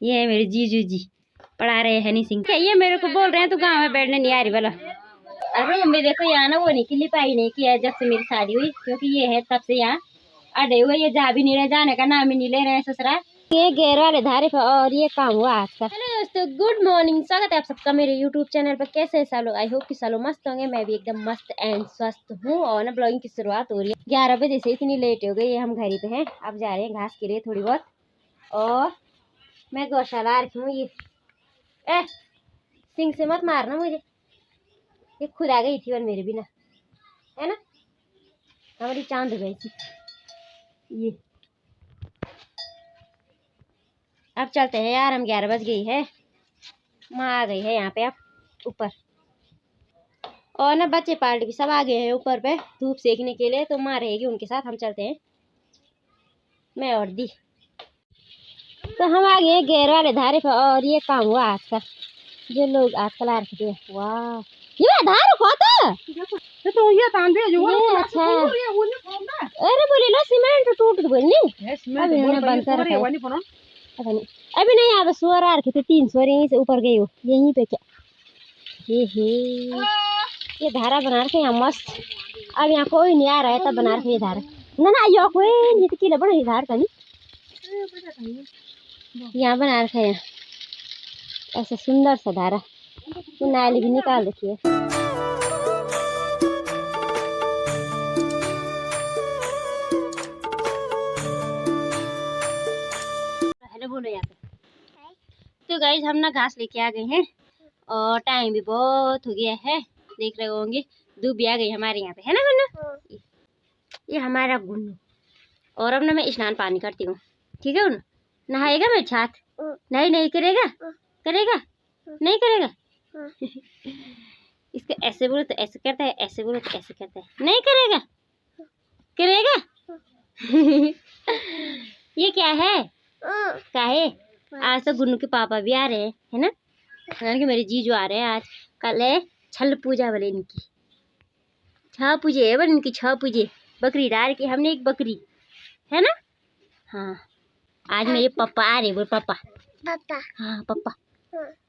ये है मेरे जीजू जी पढ़ा रहे हैं हनी सिंह। ये मेरे को बोल रहे हैं तू गाँव में बैठने नहीं आ रही बोला। अरे मम्मी देखो यहाँ ना वो नहीं की लिपाई नहीं किया जब से मेरी शादी हुई, क्योंकि ये है तब से यहाँ अड़े हुए, ये जा भी नहीं रहे, जाने का नाम ही नहीं ले रहे हैं ससुराल। ये गैर वाले धारे पर और ये काम हुआ आज का। हेलो दोस्तों, गुड मॉर्निंग, स्वागत है आप सबका मेरे यूट्यूब चैनल पर। कैसे हैं सब लोग? आई होप कि सब लोग मस्त होंगे। मैं भी एकदम मस्त एंड स्वस्थ हूँ। और ना ब्लॉगिंग की शुरुआत हो रही है 11 बजे से, इतनी लेट हो गई है। हम घर ही पे हैं, अब जा रहे हैं घास के लिए थोड़ी बहुत। और मैं गौशाला रखी हूँ। ये सिंह से मत मारना मुझे, ये खुद आ गई थी और मेरे बिना, है ना, हमारी चांद हो गई थी ये। अब चलते हैं यार, हम 11 बज गई है, माँ आ गई है यहाँ पे अब ऊपर। और ना बच्चे पार्टी भी सब आ गए हैं ऊपर पे धूप सेकने के लिए, तो माँ रहेगी उनके साथ। हम चलते हैं, मैं और दी। तो हम आ गए हैं गैर वाले धारे पर और ये काम हुआ आज का, जो लोग आजकल आ रखे थे। वाह, ये धार खोता तो ये तांबे जो ये अच्छा। अरे बोले लो सीमेंट टूट गई नहीं, अभी उन्होंने बंद कर रखा है। पता नहीं, अभी नहीं, यहाँ पे सुअर आ रखे थे 3 सुअर, यहीं से ऊपर गई हो, यहीं पे क्या ये धारा बना रखे यहाँ मस्त। अब यहाँ कोई नहीं आ रहा है तब बना रखे ये धारा ना ना, यो कोई नहीं तो किला बड़ा धार का नहीं, यहाँ बना रखे हैं ऐसा सुंदर सा धारा। तो नाली भी निकाल रखी है। हेलो बोलो यहाँ पे। तो गाइस हम ना घास लेके आ गए हैं और टाइम भी बहुत हो गया है, देख रहे होंगे। धूप भी आ गई हमारे यहाँ पे, है ना गुन्नू? ये हमारा गुन्नू। और अब ना मैं स्नान पानी करती हूँ, ठीक है गुन्नू? नहाएगा मेरे साथ? नहीं नहीं करेगा, करेगा नहीं करेगा। इसको ऐसे बोलो तो ऐसे करता है, ऐसे बोलो तो ऐसे करता है। नहीं करेगा, करेगा। ये क्या है? क्या है? आज तो गुन्नू के पापा भी आ रहे हैं, है ना? कि मेरे जीजू आ रहे हैं आज। कल है छल पूजा वाले इनकी, छह पूजे है इनकी, 6 पूजे। बकरी डाल के हमने एक बकरी, है ना? हाँ, आज मेरे पापा आ रहे। बोल पापा। पापा। हाँ पापा,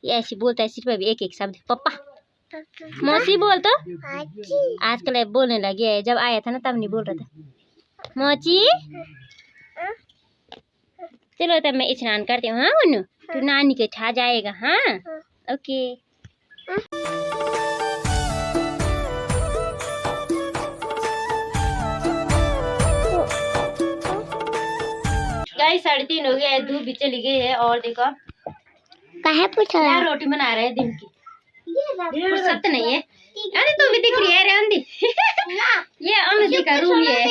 ये ऐसी बोलता है सिर्फ अभी एक एक शब्द, पापा। मौसी बोल तो आजकल बोलने लगे है, जब आया था ना तब नहीं बोल रहा था। मौची चलो तब मैं स्नान करती हूँ। हाँ गुन्नू, तू नानी के ठा जाएगा। हाँ ओके। गाइस 3:30 हो गया है, धूप भी चली गई है। और देखो काहे पूछा यार, रोटी बना रहे हैं दिन की, फुर्सत नहीं है। अरे तू भी दिख रही है रे अंधी। ये अनुदी का रूम ही है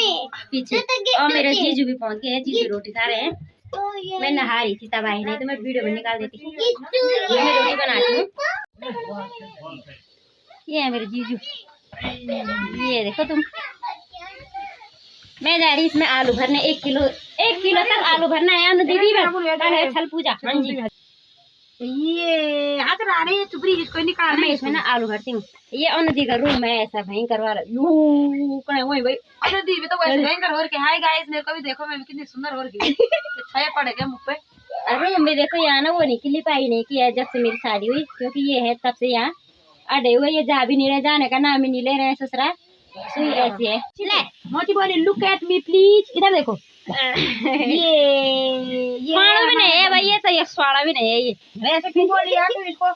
पीछे। और मेरे जीजू भी पहुंच गए हैं, जीजू रोटी खा रहे हैं। मैं नहा रही थी तब आई, नहीं तो मैं वीडियो में निकाल देती। ये मैं रोटी बनाती हूँ। ये है मेरे जीजू, ये देखो तुम। मैं जा रही इसमें आलू भरने, 1 किलो तक आलू भरना है। अनु दीदी है छल पूजा। हाँ जी, ये हाथ आ रहे हैं चुपड़ी, इसको निकाल। मैं इसमें ना आलू भरती हूँ। ये अनु दी का रूम है, ऐसा भयंकर वाला। वही भाई अनु दी भी तो वैसे भयंकर हो रही है। हाय गाइस, मेरे को भी देखो मैं कितनी सुंदर हो रही है। छाया पड़ गया मुंह पे। अरे मम्मी देखो यहाँ ना वो नहीं की लिपाई नहीं किया जब से मेरी शादी हुई, क्योंकि ये है तब से यहाँ अड़े हुए, ये जा भी नहीं रहे, जाने का नाम ही नहीं ले रहे हैं ससुराल। सुई ऐसी है। मोची बोली लुक एट मी प्लीज, इधर देखो। ये स्वाड़ा भी नहीं है भाई, ये सही स्वाड़ा भी नहीं है। ये ऐसे क्यों बोल रही है? तो इसको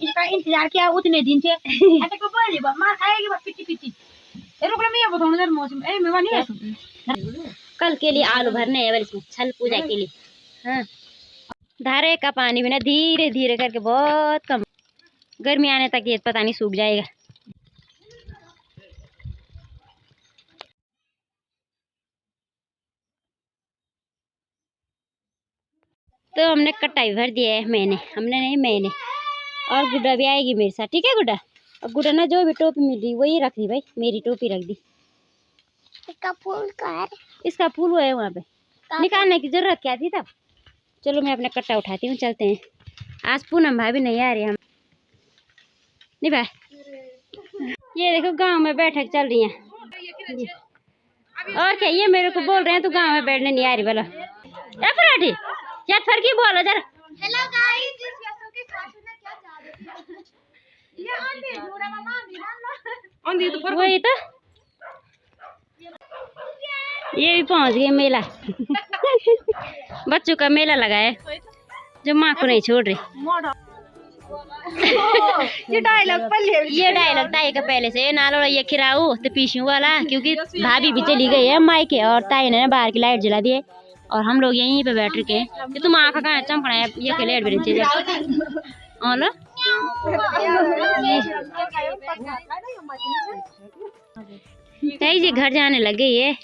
इसका इंतजार किया उतने दिन से। ऐसे क्यों बोल रही है? मां खाएगी बस पिटी पिटी। ए रुक मैं ये बताऊं जरा मौसम। ए मेवा नहीं है कल के लिए आलू भरने हैं इसमें छल पूजा के लिए। हाँ, धारे का पानी भी ना धीरे धीरे करके बहुत कम, गर्मी आने तक ये पता नहीं सूख जाएगा। तो हमने कटाई भर दिया है, हमने नहीं मैंने। और गुड्डा भी आएगी मेरे साथ, ठीक है गुड्डा? और गुड्डा ना जो भी टोपी मिल रही वही रख दी भाई, मेरी टोपी रख दी। इसका फूल कहाँ है? इसका फूल वो है वहाँ पे, निकालने की जरूरत क्या थी तब। चलो मैं अपना कट्टा उठाती हूँ, चलते हैं। आज पूनम भाभी नहीं आ रही, हम नहीं भाई। ये देखो गांव में बैठक चल रही है। और क्या, ये मेरे को बोल रहे हैं तू गांव में बैठने नहीं आ रही बोलो। या फराठी या फरकी बोलो जरा, हेलो गाइस, जिस व्यक्ति के साथ में क्या जा रही है ये आंधी पूरा मामा आंधी तो वही तो ये भी पहुंच गए मेला। बच्चों का मेला लगा है जो माँ को नहीं छोड़ रही। ये डायलॉग ताई का पहले से नालो ये खिराऊ तो पीछू वाला, क्योंकि भाभी भी चली गई है मायके और ताई ने बाहर की लाइट जला दी है और हम लोग यहीं पे बैठ के। तो तुम आँखा कहाँ चमकना है ये के लाइट भी चीज और ताई जी घर जाने लग गई है।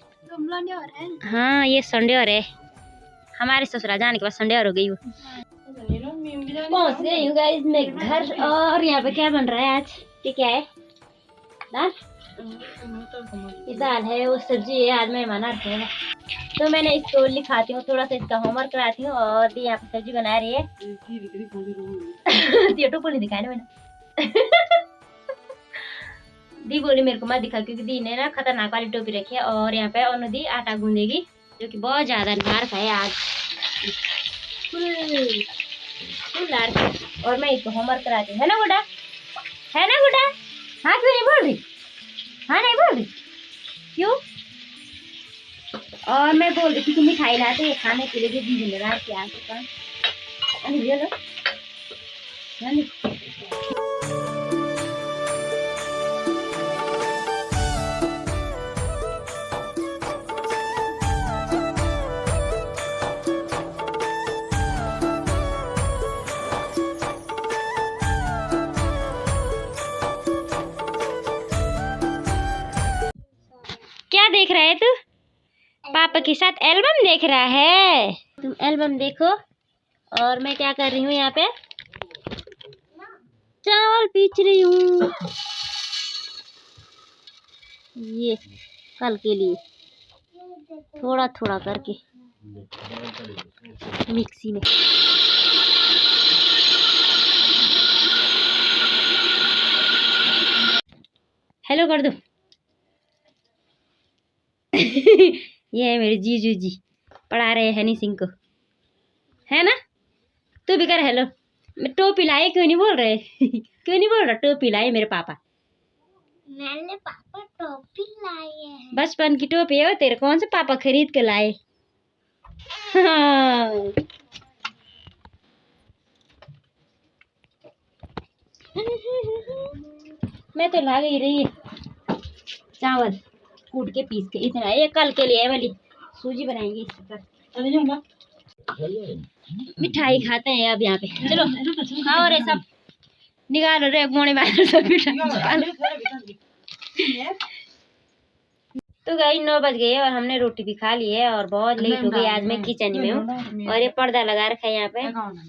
हाँ ये संडे और है, हमारे ससुराल जाने के बाद संडे और हो गई वो। पहुंच गई हूँ गाइस मैं घर, और यहाँ पे क्या बन रहा है आज? ये क्या है? दाल? ये दाल है, वो सब्जी है, आज मेहमान आ रखे हैं तो मैंने इसको लिखाती हूँ, थोड़ा सा इसका होमवर्क कराती हूँ। और यहाँ पे सब्जी बना रही है। ये टोपो नहीं दिखाया ना मैंने। दी बोली मेरे को मत दिखा, क्योंकि दी ने ना खतरनाक वाली टोपी रखी है। और यहाँ पे और दी आटा गूंदेगी, जो कि बहुत ज्यादा नार्क है आज, फुल नार्क। और मैं इसको होमवर्क कराती हूँ, है ना गुड्डा? है ना गुड्डा? हाँ क्यों नहीं बोल रही? हाँ नहीं बोल रही क्यों? और मैं बोल रही थी कि मिठाई लाते हैं खाने के लिए, दीदी ने रात के आके कहा। क्या देख रहा है तू? पापा के साथ एल्बम देख रहा है। तुम एल्बम देखो और मैं क्या कर रही हूँ, यहाँ पे चावल पीस रही हूँ, ये कल के लिए थोड़ा थोड़ा करके मिक्सी में। हेलो कर दो। ये है मेरे जीजू जी, पढ़ा रहे हैं हनी सिंह को, है ना? तू भी कर हेलो। टोपी लाए क्यों नहीं बोल रहे? क्यों नहीं बोल रहा? टोपी लाए मेरे पापा। मैंने पापा टोपी लाई है। बचपन की टोपी है वो तेरे, कौन से पापा खरीद के लाए? हाँ। मैं तो ला गई रही चावल कूट के पीस के, इतना ये कल के लिए वाली सूजी बनाएंगे इसके साथ। मिठाई खाते हैं अब यहाँ पे, चलो खाओ रे सब, निकालो रे मोने बाहर सब मिठाई। तो गई 9 बज गए और हमने रोटी भी खा ली है और बहुत लेट हो गई। आज मैं किचन में हूँ और ये पर्दा लगा रखा है यहाँ पे,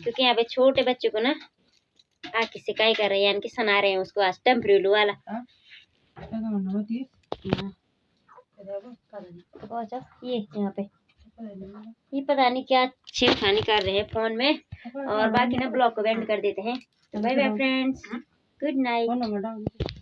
क्योंकि यहाँ पे छोटे बच्चों को ना आके सिकाई कर रहे हैं, यानी कि सुना रहे हैं उसको आज टेम्परेलू वाला। ये यहाँ पे ये पता नहीं क्या छेड़खानी कर रहे हैं फोन में। और बाकी ना ब्लॉग को एंड कर देते हैं। तो bye bye friends, good night.